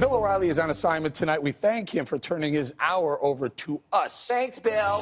Bill O'Reilly is on assignment tonight. We thank him for turning his hour over to us. Thanks, Bill.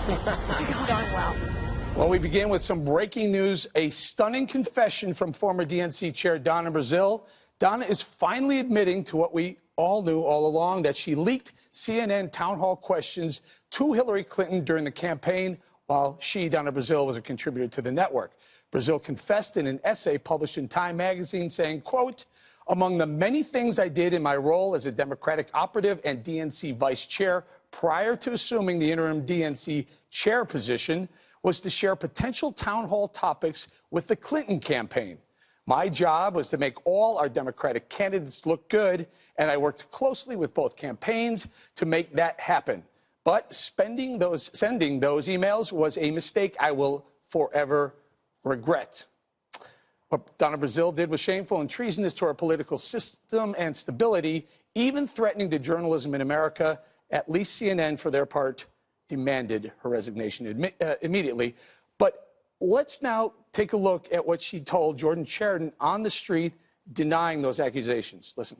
Going well. Well, we begin with some breaking news. A stunning confession from former DNC Chair Donna Brazile. Donna is finally admitting to what we all knew all along, that she leaked CNN town hall questions to Hillary Clinton during the campaign while she, Donna Brazile, was a contributor to the network. Brazile confessed in an essay published in Time magazine saying, quote, "Among the many things I did in my role as a Democratic operative and DNC vice chair prior to assuming the interim DNC chair position was to share potential town hall topics with the Clinton campaign. My job was to make all our Democratic candidates look good, and I worked closely with both campaigns to make that happen. But sending those emails was a mistake I will forever regret." What Donna Brazile did was shameful and treasonous to our political system and stability, even threatening to journalism in America. At least CNN, for their part, demanded her resignation immediately. But let's now take a look at what she told Jordan Sheridan on the street, denying those accusations. Listen.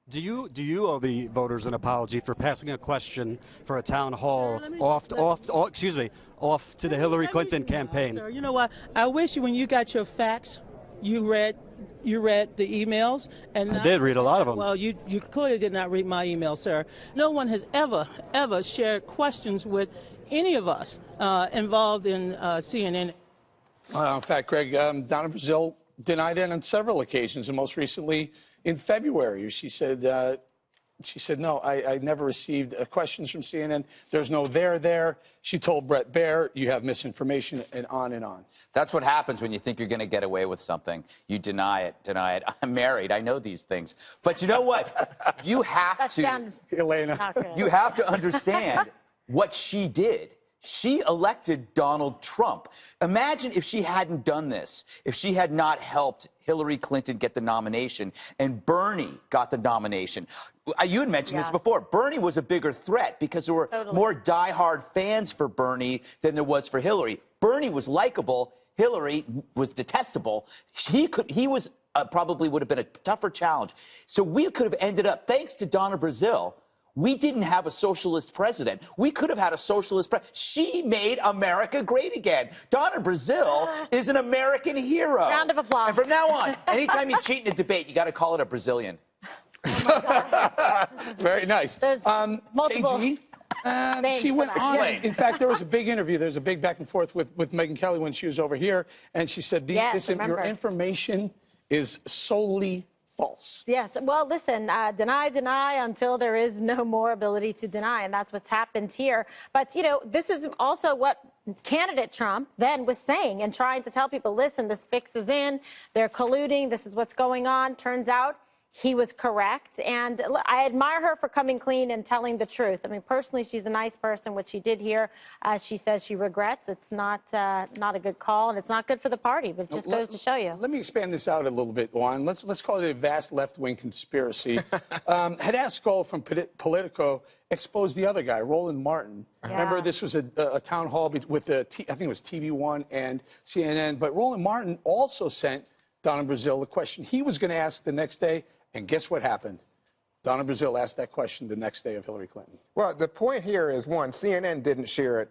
Do you owe the voters an apology for passing a question for a town hall off to the Hillary Clinton campaign? Sir, you know what? I wish when you got your facts, you read the emails. And I did read a lot of them. Well, you clearly did not read my email, sir. No one has ever shared questions with any of us involved in CNN. In fact, Greg, Donna Brazile denied it on several occasions, and most recently in February. She said, no, I never received questions from CNN. There's no there. She told Brett Baer, you have misinformation, and on and on. That's what happens when you think you're going to get away with something. You deny it. I'm married. I know these things. But you know what? You have you have to understand what she did. She elected Donald Trump. Imagine if she hadn't done this, if she had not helped Hillary Clinton get the nomination and Bernie got the nomination. You had mentioned this before. Bernie was a bigger threat because there were more diehard fans for Bernie than there was for Hillary. Bernie was likable. Hillary was detestable. He was probably would have been a tougher challenge. So we could have ended up, thanks to Donna Brazile, we didn't have a socialist president. We could have had a socialist president. She made America great again. Donna Brazile is an American hero. Round of applause. And from now on, anytime you cheat in a debate, you got to call it a Brazilian. Very nice. There's multiple. She went on. In fact, there was a big interview. There's a big back and forth with Megyn Kelly when she was over here, and she said, your information is solely false. Yes. Well, listen, deny until there is no more ability to deny, and that's what's happened here. But, you know, this is also what candidate Trump then was saying and trying to tell people, listen, this fix is in, they're colluding, this is what's going on. Turns out he was correct, and I admire her for coming clean and telling the truth. I mean, personally, she's a nice person. What she did here, she says she regrets. It's not a good call, and it's not good for the party, but it just goes to show you. Let me expand this out a little bit, Juan. Let's call it a vast left-wing conspiracy. Hadass Gold from Politico exposed the other guy, Roland Martin. Remember, this was a town hall with I think it was TV1 and CNN, but Roland Martin also sent Donna Brazile the question he was going to ask the next day. And guess what happened? Donna Brazile asked that question the next day of Hillary Clinton. Well, the point here is, one, CNN didn't share it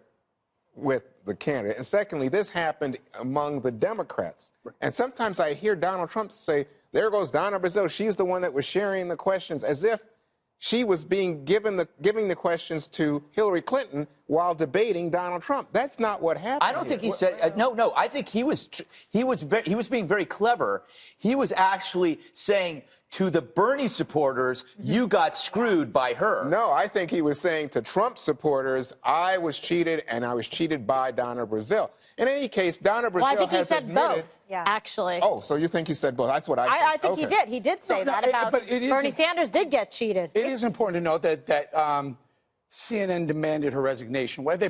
with the candidate. And secondly, this happened among the Democrats. Right. And sometimes I hear Donald Trump say, there goes Donna Brazile. She's the one that was sharing the questions, as if she was giving the questions to Hillary Clinton while debating Donald Trump. That's not what happened. I don't think he said no. I think he was being very clever. He was actually saying to the Bernie supporters, you got screwed by her. No, I think he was saying to Trump supporters, I was cheated, and I was cheated by Donna Brazile. In any case, Donna Brazile I think he said admitted, both, actually. Oh, so you think he said both? That's what I think he did. He did say that about Bernie Sanders did get cheated. It is important to note that CNN demanded her resignation. Well, they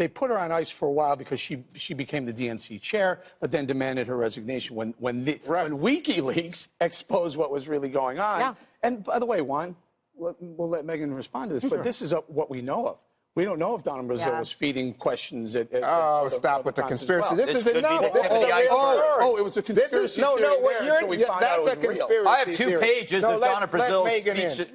put her on ice for a while because she became the DNC chair, but then demanded her resignation when WikiLeaks exposed what was really going on. And by the way, Juan, we'll let Megyn respond to this, but this is what we know of. We don't know if Donna Brazile was feeding questions at oh, stop with the conspiracy. Well. This is it. No, it was a conspiracy no, theory. That's a conspiracy. I have 2 pages of Donna Brazile's speech.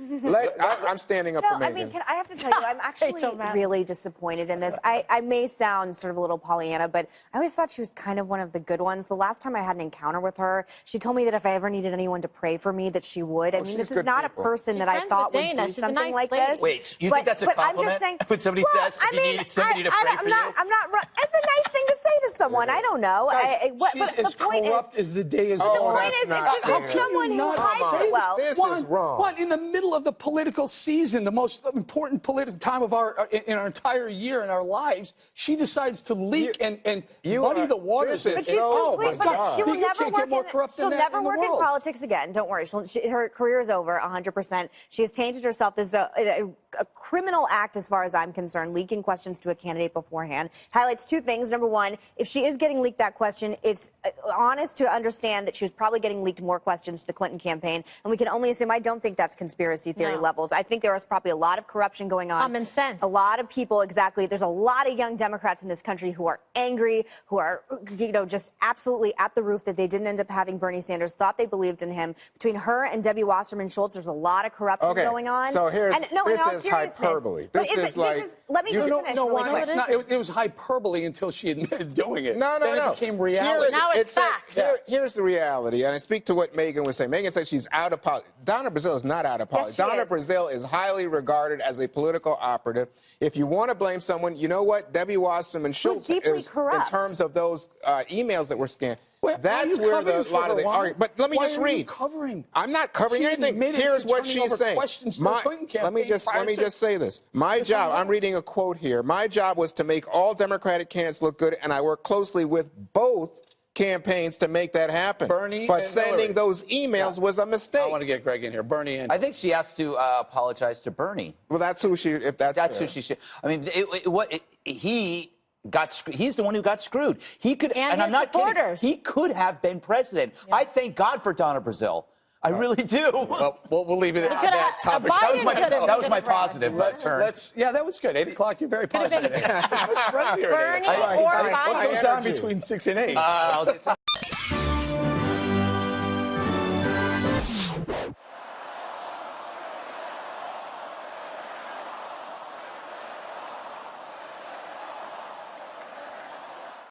I'm standing up for Megan. I mean, I have to tell you, I'm actually really disappointed in this. I may sound sort of a little Pollyanna, but I always thought she was kind of one of the good ones. The last time I had an encounter with her, she told me that if I ever needed anyone to pray for me, that she would. I mean, this is not a person that I thought would do something like this. Wait, you think that's a compliment? When somebody says you need somebody to pray for you? It's a nice thing to say to someone. I don't know. She's as corrupt as the day is long. The point is, it's someone who hides it well. This is wrong. What, in the middle of the political season, the most important political time of in our entire year in our lives, she decides to leak and muddy the waters. She will never work in politics again. Don't worry. Her career is over 100%. She has tainted herself. This is a criminal act as far as I'm concerned, leaking questions to a candidate beforehand. Highlights 2 things. Number 1, if she is getting leaked that question, it's honest to understand that she was probably getting leaked more questions to the Clinton campaign, and we can only assume. I don't think that's conspiracy theory levels. I think there was probably a lot of corruption going on. Common sense. A lot of people, exactly. There's a lot of young Democrats in this country who are angry, who are, just absolutely at the roof that they didn't end up having Bernie Sanders, thought they believed in him. Between her and Debbie Wasserman Schultz, there's a lot of corruption going on. So here's, this is hyperbole. Let me finish. It was hyperbole until she admitted doing it. No. Then it became reality. Now it's fact. Here's the reality, and I speak to what Megan was saying. Megan said she's out of politics. Donna Brazile is not out of politics. Yes, Donna Brazile is highly regarded as a political operative. If you want to blame someone, you know what? Debbie Wasserman Schultz is, in terms of those emails that were scanned. Well, that's where a lot of the argument. But let me just read. Covering? I'm not covering anything. Here's what she's saying. Let me just say this. My job, I'm reading a quote here. My job was to make all Democratic candidates look good, and I worked closely with both campaigns to make that happen. But sending those emails was a mistake. I want to get Greg in here. Bernie and I think she has to apologize to Bernie. Well, that's who she. If that's who she should. I mean, he's the one who got screwed. He could, and I'm not kidding. He could have been president. Yeah. I thank God for Donna Brazile. I really do. Well, we'll leave it at that topic. That was my positive turn. Yeah, that was good. 8 o'clock, you're very positive. Bernie or Biden. What goes on between 6 and 8?